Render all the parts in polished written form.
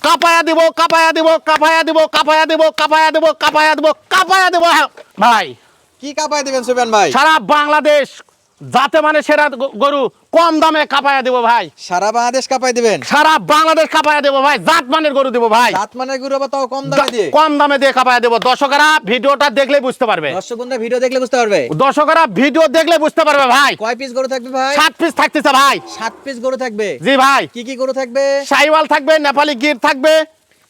কাপায়া দিব কাপায়া দিব কাপায়া দিব কাপায়া দিব কাপায়া দিব কাপায়া দিব কাপায়া দিব ভাই। কি কাপায় দিবেন সুফিয়ান ভাই? সারা বাংলাদেশ যাতে মানে সেরা গরু কম দামে কাপায়া দিব ভাই। সারা বাংলাদেশ কাপায় দিবেন? সারা বাংলাদেশ কাপায়া দেব ভাই, জাত মানের গরু দিব ভাই। জাত মানের গরু আবার তাও কম দামে দিয়ে? কম দামে দিয়ে কাপায়া দেব। দর্শকরা ভিডিওটা দেখলে বুঝতে পারবে। দর্শক বন্ধুরা ভিডিও দেখলে বুঝতে পারবে। দর্শকরা ভিডিও দেখলে বুঝতে পারবে ভাই। কয় পিস গরু থাকবে ভাই? 7 পিস থাকতেছে ভাই। 7 পিস গরু থাকবে? জি ভাই। কি কি গরু থাকবে? শাহিওয়াল থাকবে, নেপালি গির থাকবে।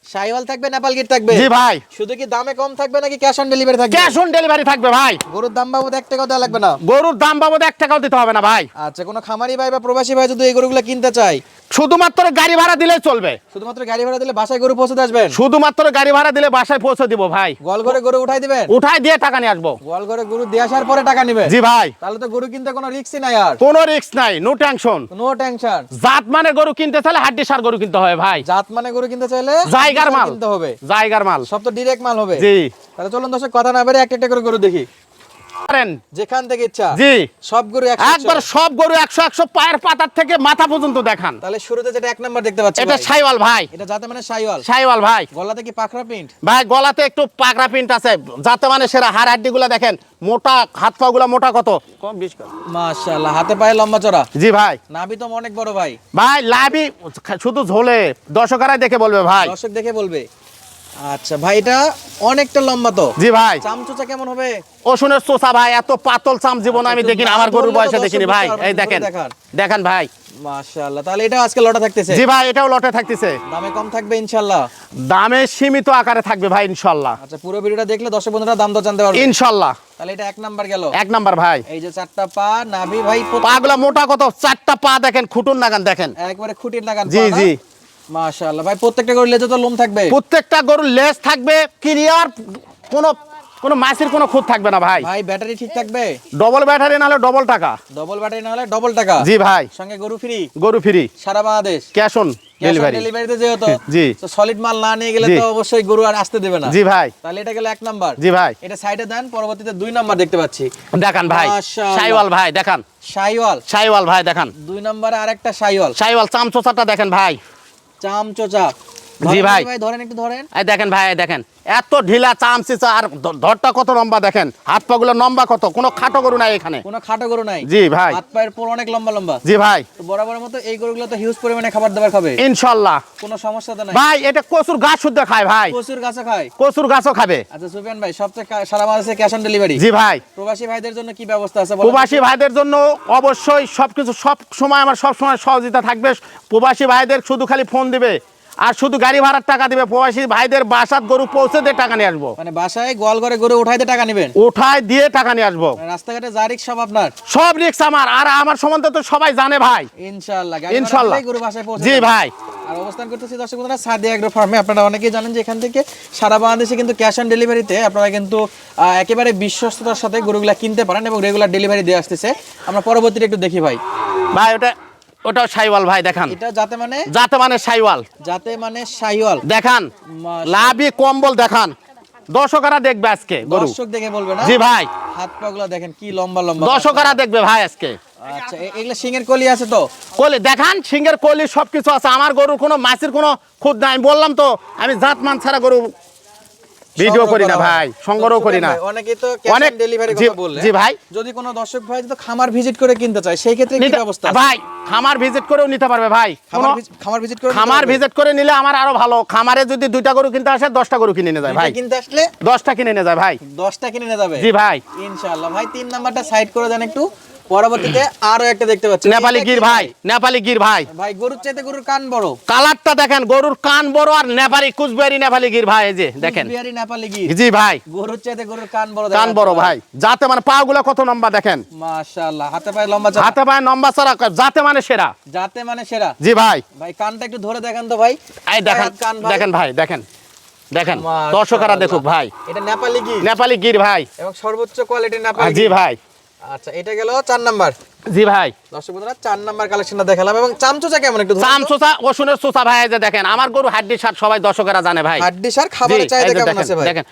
শাহিওয়াল থাকবে, নেপাল গির থাকবে? জি ভাই। শুধু কি দামে কম থাকবে নাকি ক্যাশ অন ডেলিভারি থাকবে? ক্যাশ অন ডেলিভারি থাকবে ভাই। গরুর দাম বাবদ 1 টাকাও দেওয়া লাগবে না? গরুর দাম বাবদ 1 টাকাও দিতে হবে না ভাই। আচ্ছা, কোনো খামারি ভাই বা প্রবাসী ভাই যদি এই গরুগুলো কিনতে চায়, শুধুমাত্র গাড়ি ভাড়া দিলেই চলবে। শুধুমাত্র গাড়ি ভাড়া দিলে বাসায় গরু পৌঁছে আসবেন? শুধুমাত্র গাড়ি ভাড়া দিলে বাসায় পৌঁছে দিব ভাই। গোয়াল ঘরে গরু উঠাই দিবেন? উঠাই দিয়ে টাকা নিয়ে আসবো। গোয়াল ঘরে গরু দিয়ে আসার পরে টাকা নেবে? জি ভাই। তাহলে তো গরু কিনতে কোনো রিস্কই নাই আর। কোনো রিস্ক নাই, নো টেনশন। No tension. জাত মানে গরু কিনতে চাইলে হাড্ডি সার গরু কিনতে হয় ভাই। জাত মানে গরু কিনতে চাইলে জায়গার মাল কিনতে হবে। জায়গার মাল সব তো ডাইরেক্ট মাল হবে। জি। তাহলে চলুন দর্শক কথা না বেরিয়ে একটা একটা করে গরু দেখি। করেন যেখান থেকে ইচ্ছা। জি। সব গরু 100 একবার সব গরু 100 100 পায়ের পাতার থেকে মাথা পর্যন্ত দেখান। তাহলে শুরুতে যেটা 1 নাম্বার দেখতে পাচ্ছি এটা ভাই, শাইওয়াল ভাই। এটা জাতে মানে শাহিওয়াল। শাইওয়াল ভাই। গলাতে কি পাখরা প্রিন্ট? ভাই গলাতে একটু পাকড়া প্রিন্ট আছে, যাতে মানে সেরা হাড় হাড্ডি গুলা দেখেন, মোটা হাত পা গুলা মোটা কত কম 20 মাশাআল্লাহ, হাতে পায়ে লম্বা চড়া। জি ভাই। নাভি তো অনেক বড় ভাই। ভাই লাভি শুধু ঝোলে, দর্শকরাই দেখে বলবে ভাই। দর্শক দেখে বলবে। আচ্ছা ভাই, এটা অনেকটা লম্বা তো। জি ভাই। চামচুচা কেমন হবে? ওষুনের চোষা ভাই, এত পাতল চাম জীবন আমি একটু দেখিনি, না আমার গরুর ধরলে তো বয়সে দর্শক দেখিনি বুঝতে ভাই। পারবে না, এই দেখেন দেখান। দেখেন ভাই। মাশাআল্লাহ, তাহলে এটা আজকে লটা থাকতেছে? জি ভাই, এটাও লটে থাকতেছে। দামে কম থাকবে ইনশাআল্লাহ? দামে সীমিত আকারে থাকবে ভাই ইনশাআল্লাহ। আচ্ছা, পুরো ভিডিওটা দেখলে দর্শক বন্ধুরা দাম দর জানতে পারবে ইনশাআল্লাহ। তাহলে এটা 1 নাম্বার গেল। 1 নাম্বার ভাই। এই যে 4টা পা, নাভি ভাই পাগুলা মোটা কত, 4টা পা দেখেন, খুঁটুন নাগান দেখেন। একবারে খুঁটির লাগান পা জি না? জি। মাশাআল্লাহ ভাই, প্রত্যেকটা গরুর লেজে তো লোম থাকবে? প্রত্যেকটা গরুর লেজ থাকবে ক্লিয়ার, কোনো মাছের কোনো খুঁত থাকবে না ভাই। ভাই ব্যাটারি ঠিক থাকবে? ডবল ব্যাটারি না হলে ডবল টাকা। ডবল ব্যাটারি না হলে ডবল টাকা? জি ভাই। সঙ্গে গরু ফ্রি? গরু ফ্রি, সারা বাংলাদেশ ক্যাশ অন ডেলিভারি। ডেলিভারিতে যেহেতু জি। তো সলিড মাল না নিয়ে গেলে জি। তো অবশ্যই গরু আর আসতে দেবে না। জি ভাই। তাহলে এটা গেল 1 নাম্বার। জি ভাই। এটা সাইডে দেন, পরবর্তীতে 2 নাম্বার দেখতে পাচ্ছি। দেখান ভাই। মাশাআল্লাহ। শাইওয়াল ভাই দেখান। শাহিওয়াল। শাইওয়াল ভাই দেখান। 2 নম্বরে আরেকটা শাহিওয়াল। শাইওয়াল চামচোচাটা দেখেন ভাই। চামচোচা। জি ভাই। ভাই ধরেন, একটু ধরেন। এই দেখেন ভাই, এই দেখেন এত ঢিলা চামচিচা, আর ধরটা কত লম্বা দেখেন, হাত পা গুলো লম্বা কত, কোনো খাটো গরু নাই এখানে। কোনো খাটো গরু নাই? জি ভাই। হাত পায়ের পুরো অনেক লম্বা লম্বা। জি ভাই। তো বরাবরের মতো এই গরুগুলো তো হিউজ পরিমাণে খাবার দাবার খাবে ইনশাআল্লাহ। কোনো সমস্যা তো নাই? ভাই এটা কচুর গাছ শুদ্ধ খায় ভাই। প্রচুর গাছে খায়? কচুর গাছও খাবে। আচ্ছা সুফিয়ান ভাই, সবচেয়ে সারা বাংলাদেশে ক্যাশ অন ডেলিভারি? জি ভাই। প্রবাসী ভাইদের জন্য কি ব্যবস্থা আছে বলেন? প্রবাসী ভাইদের জন্য অবশ্যই সবকিছু, সব সময় আমার সব সময় সহযোগিতা থাকবে। প্রবাসী ভাইদের শুধু খালি ফোন দিবে আর শুধু গাড়ি ভাড়ার টাকা দিবে। প্রবাসী ভাইদের বাসাত গরু পৌঁছে দিয়ে টাকা নিয়ে আসবো। মানে বাসায় গোয়াল ঘরে গরু উঠাইতে টাকা নেবেন? উঠায় দিয়ে টাকা নিয়ে আসবো। মানে রাস্তাঘাটে যা রিক্স সব আপনার? সব রিক্স আমার, আর আমার সম্বন্ধে তো সবাই জানে ভাই। ইনশাআল্লাহ। ইনশাআল্লাহ। গরু বাসায় পৌঁছে জি যাবে। ভাই। আর অবস্থান করতেছি দর্শক বন্ধুরা সাদিয়া এগ্রো ফার্মে। আপনারা অনেকেই জানেন যে এখান থেকে সারা বাংলাদেশে কিন্তু ক্যাশ অন ডেলিভারিতে আপনারা কিন্তু একেবারে বিশ্বস্ততার সাথে গরুগুলা কিনতে পারেন এবং রেগুলার ডেলিভারি দিয়ে আসতেছে। আমরা পরবর্তীতে একটু দেখি ভাই। ভাই ওটাও শাইওয়াল ভাই দেখান। এটা যাতে মানে? যাতে মানে শাইওয়াল। যাতে মানে শাহিওয়াল দেখান, লাভি কম্বল দেখান, দর্শকরা দেখবে আজকে গরু। দর্শক দেখে বলবে না? জি ভাই। হাত পাগুলা দেখেন কি লম্বা লম্বা। দর্শকরা দেখবে ভাই আজকে। আচ্ছা, এগুলা সিংহের কলি আছে তো? কলি দেখান, সিংহের কলি সবকিছু আছে। আমার গরুর কোনো মাছের কোনো খুদ নাই। আমি বললাম তো, আমি জাত মান ছাড়া গরু ভিডিও করি না ভাই, সংগ্রহ করি না। অনেকে তো ক্যাশ অন ডেলিভারি কথা বললে। জি ভাই। যদি কোনো দর্শক ভাই যদি খামার ভিজিট করে কিনতে চায় সেই ক্ষেত্রে কি ব্যবস্থা আছে? ভাই খামার ভিজিট করেও নিতে পারবে ভাই। খামার ভিজিট করে? খামার ভিজিট করে নিলে আমার আরো ভালো। খামারে যদি 2টা গরু কিনতে আসে 10টা গরু কিনে নিয়ে যায় ভাই। কিনতে আসলে 10টা কিনে নিয়ে যায় ভাই। 10টা কিনে নিয়ে যাবে? জি ভাই। ইনশাআল্লাহ। ভাই 3 নাম্বারটা সাইড করে দেন একটু। পরবর্তীতে আরো একটা দেখতে পাচ্ছি, নেপালি গির ভাই। নেপালি গির ভাই। ভাই গরুর চাইতে গরুর কান বড়। কালারটা দেখেন, গরুর কান বড়, আর নেপালি কুচবিহারি নেপালি গির ভাই। এই যে দেখেন। কুচবিহারি নেপালি গির। জি ভাই। গরুর চাইতে গরুর কান বড়। কান বড় ভাই, যাতে মানে পা গুলা কত লম্বা দেখেন। মাশাআল্লাহ। হাতে পায়ে লম্বা চড়া? হাতে পায়ে লম্বা চড়া, যাতে মানে সেরা। যাতে মানে সেরা? জি ভাই। ভাই কানটা একটু ধরে দেখেন তো ভাই। এই দেখেন, দেখেন ভাই, দেখেন দেখেন, দর্শকরা দেখুক ভাই। এটা নেপালি গির? নেপালি গির ভাই এবং সর্বোচ্চ কোয়ালিটির নেপালি। জি ভাই। আচ্ছা, এটা গেল 4 নাম্বার। জি ভাই। দর্শক বন্ধুরা 4 নাম্বার কালেকশনটা দেখালাম। এবং চামচোচা কেমন একটু? চামচোচা ওষুনের চোচা ভাই। এই যে দেখেন, আমার গরু হাড্ডি সার সবাই দর্শকরা জানে ভাই। হাড্ডি সার খাবারের চাহিদা কেমন আছে ভাই? দেখেন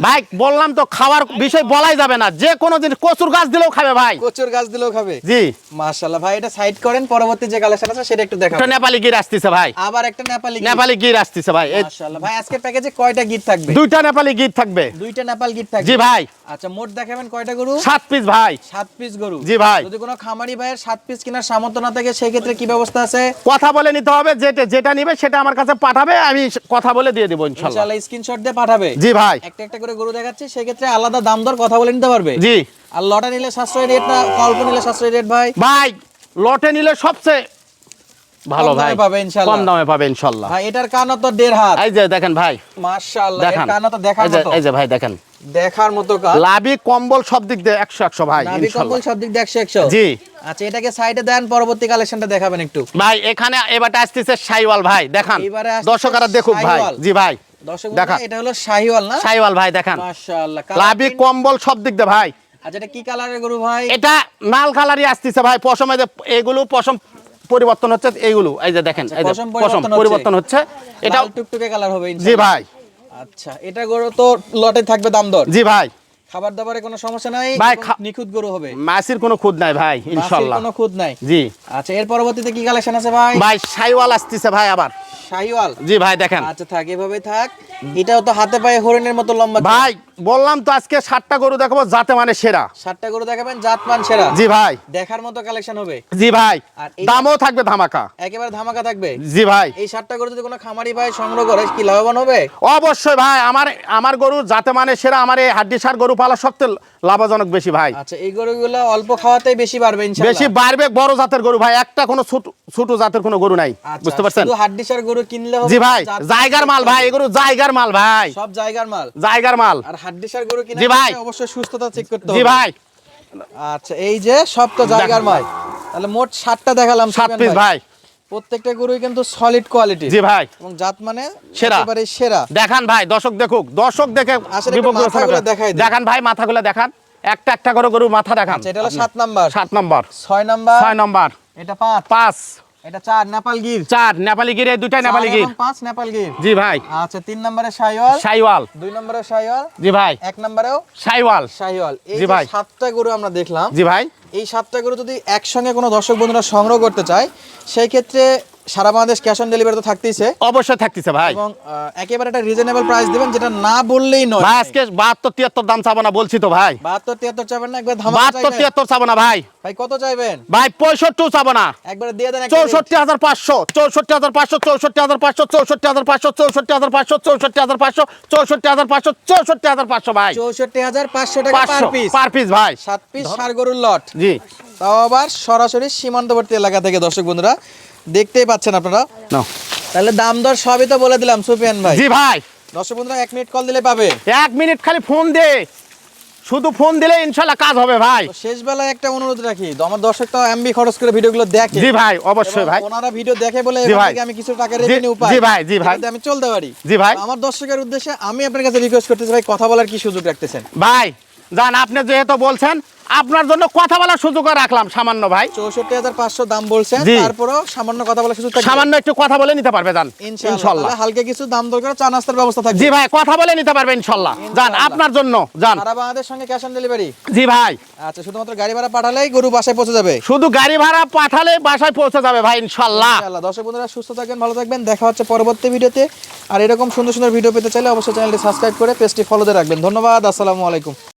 ভাই বললাম তো খাওয়ার বিষয় বলাই যাবে না, যে কোনো জিনিস কচুর গাছ দিলেও খাবে ভাই। কচুর গাছ দিলেও খাবে। জি মাশাআল্লাহ ভাই, এটা সাইড করেন, পরবর্তী যে কালেকশন আছে সেটা একটু দেখাবো। একটা নেপালি গির আসতেছে ভাই, আবার একটা নেপালি গির। নেপালি গির আসতেছে ভাই। মাশাআল্লাহ ভাই, আজকের প্যাকেজে কয়টা গির থাকবে? দুইটা নেপালি গির থাকবে। দুইটা নেপাল গির থাকবে। জি ভাই। আচ্ছা, মোট দেখাবেন কয়টা গরু? 7 পিস ভাই। 7 পিস গরু। জি ভাই। যদি কোনো খামারি ভাইয়ের 7 পিস কেনার সামর্থ্য না থাকে সেই ক্ষেত্রে কি ব্যবস্থা আছে? কথা বলে নিতে হবে, যেটা নিবে সেটা আমার কাছে পাঠাবে, আমি কথা বলে দিয়ে দেব ইনশাআল্লাহ। ইনশাআল্লাহ স্ক্রিনশট দিয়ে পাঠাবে। জি ভাই। একটা একটা করে গরু দেখাচ্ছি, সেই ক্ষেত্রে আলাদা দাম দর কথা বলে নিতে পারবে। জি। আর লটে নিলে সাশ্রয়ী রেট না অল্প নিলে সাশ্রয়ী রেট ভাই? ভাই লটে নিলে সবচেয়ে ভালো কম ভাই, দামে পাবে ইনশাআল্লাহ। কম দামে পাবে ইনশাআল্লাহ। ভাই এটার কান তো 1.5 হাত। এই যে দেখেন ভাই, মাশাআল্লাহ, এর দেখেন কান তো দেখার মতো। এই যে ভাই দেখেন, দেখার মতো কান। লাভি কম্বল সব দিক দিয়ে 100 ভাই নাভি কম্বল ইনশাআল্লাহ। সব দিক দিয়ে 100। জি। আচ্ছা, এটাকে সাইডে দেন, পরবর্তী কালেকশনটা দেখাবেন একটু। ভাই এখানে এবারটা আসতেছে শাইওয়াল ভাই, দেখান এবারে আসতেছে দর্শকরা দেখুক ভাই। শাহিওয়াল। জি ভাই দর্শক দেখা। বন্ধুরা, এটা হলো শাহিওয়াল না? শাইওয়াল ভাই দেখান, মাশাআল্লাহ, লাভি কম্বল সব দিক দিয়ে ভাই। আচ্ছা, এটা কি কালারের গরু ভাই? এটা লাল কালারই আসতেছে ভাই। পশমে যে এগুলো পশম পরিবর্তন হচ্ছে, এইগুলো এই যে দেখেন, এই যে পশম পশম পরিবর্তন হচ্ছে, এটা লাল টুকটুকে কালার হবে জি ইনশাআল্লাহ। ভাই। আচ্ছা, এটা গরু তো লটে থাকবে দাম দর? জি ভাই। খাবার দাবারে কোনো সমস্যা নাই ভাই, এবং নিখুঁত গরু হবে? মাসির কোনো খুদ নাই ভাই ইনশাআল্লাহ। মাছের কোনো খুঁত নাই। জি আচ্ছা, এর পরবর্তীতে কি কালেকশন আছে ভাই? ভাই শাইওয়াল আসতেছে ভাই আবার। শাহিওয়াল। জি ভাই দেখেন। আচ্ছা, থাক এভাবেই থাক। এটাও তো হাতে পায়ে হরিণের মতো লম্বা। ভাই বললাম তো আজকে 7টা গরু দেখাবো যাতে মানে সেরা। 7টা গরু দেখাবেন, জাতমান সেরা। জি ভাই। দেখার মতো কালেকশন হবে। জি ভাই। আর এই দামও থাকবে ধামাকা। একেবারে ধামাকা থাকবে। জি ভাই। এই 7টা গরু যদি কোনো খামারি ভাই সংগ্রহ করে কি লাভবান হবে? অবশ্যই ভাই, আমার গরু যাতে মানে সেরা, আমার এই হাড্ডি সার গরু পালা সবচেয়ে লাভজনক বেশি ভাই। আচ্ছা, এই গরুগুলো অল্প খাওয়াতেই বেশি বাড়বে ইনশাআল্লাহ। বেশি বাড়বে, বড় জাতের গরু ভাই, একটা কোনো ছোট জাতের কোনো গরু নাই। আচ্ছা, বুঝতে পারছেন? শুধু হাড্ডিসার গরু কিনলে হবে? জি ভাই, জাত- জায়গার মাল ভাই, এগুলো জায়গার মাল ভাই, সব জায়গার মাল। জায়গার মাল। আর হাড্ডিসার গরু কিনলে জি ভাই। অবশ্যই সুস্থতা চেক করতে হবে। জি ভাই। আচ্ছা, এই যে সব তো জায়গার মাল। তাহলে মোট 7টা দেখালাম 7 পিস ভাই। প্রত্যেকটা গরুই কিন্তু সলিড কোয়ালিটি। জি ভাই। এবং জাত মানে সেরা। একেবারে সেরা। দেখান ভাই, দর্শক দেখুক, দর্শক দেখে আসলে একটু বিপদ মাথাগুলো দেখাই দিন। দেখান ভাই, মাথাগুলো দেখান, একটা একটা করে গরু মাথা দেখান। আচ্ছা, এটা হলো 7 নাম্বার। 7 নম্বর, 6 নাম্বার। 6 নম্বর, এটা 5। 5, এটা 4 নেপাল গির। 4 নেপালি গির, এই দুইটাই নেপালি গির। 5 নেপাল গির। জি ভাই। আচ্ছা, 3 নম্বরে শাহিওয়াল। শাইওয়াল। 2 নম্বরে শাহিওয়াল। জি ভাই। 1 নম্বরেও শাইওয়াল। শাহিওয়াল। এই জি যে ভাই। 7টা গরু আমরা দেখলাম, জি ভাই। এই 7টা গরু যদি একসঙ্গে কোনো দর্শক বন্ধুরা সংগ্রহ করতে চায় সেই ক্ষেত্রে সারা বাংলাদেশ ক্যাশ অন ডেলিভারি তো থাকতেইছে অবশ্যই থাকতেছে ভাই। এবং একেবারে একটা রিজনেবল প্রাইস দিবেন, যেটা না বললেই নয়। ভাই আজকে 72 73 দাম চাবো না, বলছি তো ভাই। 72 73 চাবেন না, একবার ধামাকা 72 চাইবেন? 73 চাবো না ভাই। ভাই কত চাইবেন? ভাই 65 চাবো না, একবার দিয়ে দেন একটা rate। 64500, 64500, 64500, 64500, 64500, 64500, 64500, 64500 ভাই। 64500 টাকা পার 500 পিস। পার পিস ভাই। 7 পিস ষাঁড় গরুর লট। জি। তাও আবার সরাসরি সীমান্তবর্তী এলাকা থেকে দর্শক বন্ধুরা দেখতেই পাচ্ছেন আপনারা। নাও। তাহলে দাম দর সবই তো বলে দিলাম সুফিয়ান ভাই। জি ভাই। দর্শক বন্ধুরা 1 মিনিট কল দিলে পাবে। 1 মিনিট খালি ফোন দে, শুধু ফোন দিলে ইনশাআল্লাহ কাজ হবে ভাই। তো শেষ বেলায় একটা অনুরোধ রাখি, তো আমার দর্শক তো এমবি খরচ করে ভিডিওগুলো দেখে। জি ভাই, অবশ্যই এবং ভাই। ওনারা ভিডিও দেখে বলে জি এখান ভাই। থেকে আমি কিছু টাকা রেভিনিউ পাই। জি ভাই, জি ভাই। এটাতে আমি চলতে পারি। জি ভাই। তো আমার দর্শকের উদ্দেশ্যে আমি আপনার কাছে রিকোয়েস্ট করতেছি ভাই, কথা বলার কি সুযোগ রাখতেছেন? ভাই জান, আপনি যেহেতু বলছেন, আপনার জন্য কথা বলার সুযোগ রাখলাম সামান্য ভাই। 64500 দাম বলছেন, জি। তারপরও সামান্য কথা বলার সুযোগ থাকবে। সামান্য একটু কথা বলে নিতে পারবে জান ইনশাআল্লাহ। ইনশাআল্লাহ। তাহলে হালকা কিছু দাম দর করে চা নাস্তার ব্যবস্থা থাকবে। জি ভাই, কথা বলে নিতে পারবে ইনশাআল্লাহ জান, ইনশাআল্লাহ। আপনার জন্য জান। সারা বাংলাদেশ সঙ্গে ক্যাশ অন ডেলিভারি। জি ভাই। আচ্ছা, শুধুমাত্র গাড়ি ভাড়া পাঠালেই গরু বাসায় পৌঁছে যাবে। শুধু গাড়ি ভাড়া পাঠালে বাসায় পৌঁছে যাবে ভাই ইনশাআল্লাহ। ইনশাআল্লাহ। দর্শক বন্ধুরা সুস্থ থাকবেন, ভালো থাকবেন, দেখা হচ্ছে পরবর্তী ভিডিওতে। আর এরকম সুন্দর সুন্দর ভিডিও পেতে চাইলে অবশ্যই চ্যানেলটি সাবস্ক্রাইব করে পেজটি ফলো দিয়ে রাখবেন। ধন্যবাদ, আসসালামু আলাইকুম।